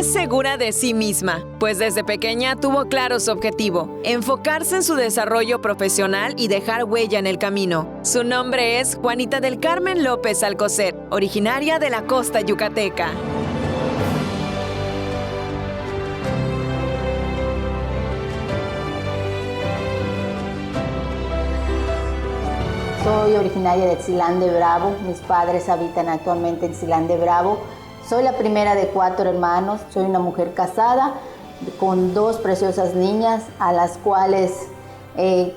es segura de sí misma, pues desde pequeña tuvo claro su objetivo: enfocarse en su desarrollo profesional y dejar huella en el camino. Su nombre es Juanita del Carmen López Alcocer, originaria de la costa yucateca. Soy originaria de Xilán de Bravo, mis padres habitan actualmente en Xilán de Bravo. Soy la primera de 4 hermanos, soy una mujer casada con 2 preciosas niñas a las cuales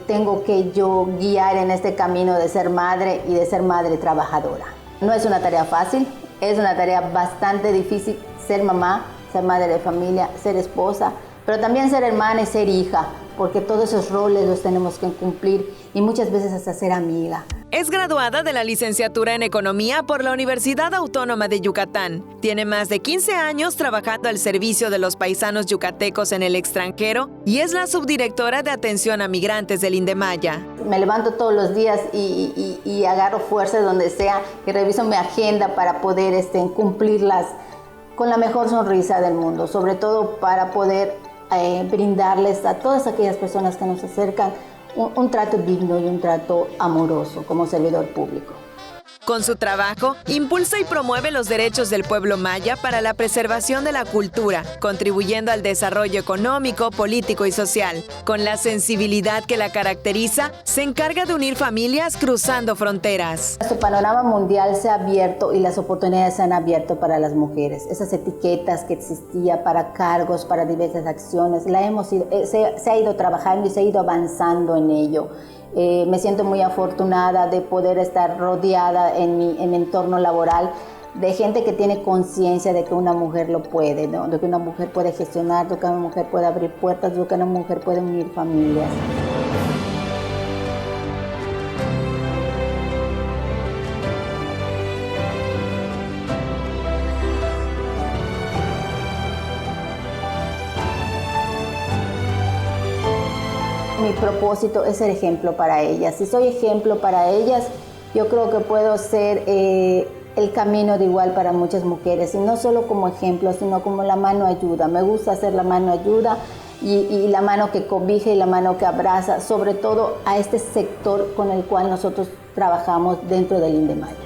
tengo que yo guiar en este camino de ser madre y de ser madre trabajadora. No es una tarea fácil, es una tarea bastante difícil ser mamá, ser madre de familia, ser esposa, pero también ser hermana y ser hija, porque todos esos roles los tenemos que cumplir y muchas veces hasta ser amiga. Es graduada de la licenciatura en Economía por la Universidad Autónoma de Yucatán. Tiene más de 15 años trabajando al servicio de los paisanos yucatecos en el extranjero y es la subdirectora de atención a migrantes del Indemaya. Me levanto todos los días y agarro fuerza donde sea y reviso mi agenda para poder cumplirlas con la mejor sonrisa del mundo, sobre todo para poder brindarles a todas aquellas personas que nos acercan un trato digno y un trato amoroso como servidor público. Con su trabajo, impulsa y promueve los derechos del pueblo maya para la preservación de la cultura, contribuyendo al desarrollo económico, político y social. Con la sensibilidad que la caracteriza, se encarga de unir familias cruzando fronteras. Nuestro panorama mundial se ha abierto y las oportunidades se han abierto para las mujeres. Esas etiquetas que existían para cargos, para diversas acciones, se ha ido trabajando y se ha ido avanzando en ello. Me siento muy afortunada de poder estar rodeada en mi entorno laboral de gente que tiene conciencia de que una mujer lo puede, ¿no? De que una mujer puede gestionar, de que una mujer puede abrir puertas, de que una mujer puede unir familias. Mi propósito es ser ejemplo para ellas. Si soy ejemplo para ellas, yo creo que puedo ser el camino de igual para muchas mujeres. Y no solo como ejemplo, sino como la mano ayuda. Me gusta hacer la mano ayuda y la mano que cobija y la mano que abraza, sobre todo a este sector con el cual nosotros trabajamos dentro del Indemaya.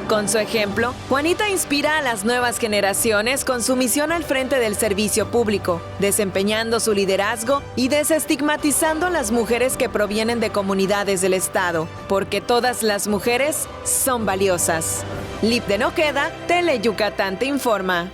Con su ejemplo, Juanita inspira a las nuevas generaciones con su misión al frente del servicio público, desempeñando su liderazgo y desestigmatizando a las mujeres que provienen de comunidades del Estado, porque todas las mujeres son valiosas. Lip de Noqueda, Tele Yucatán te informa.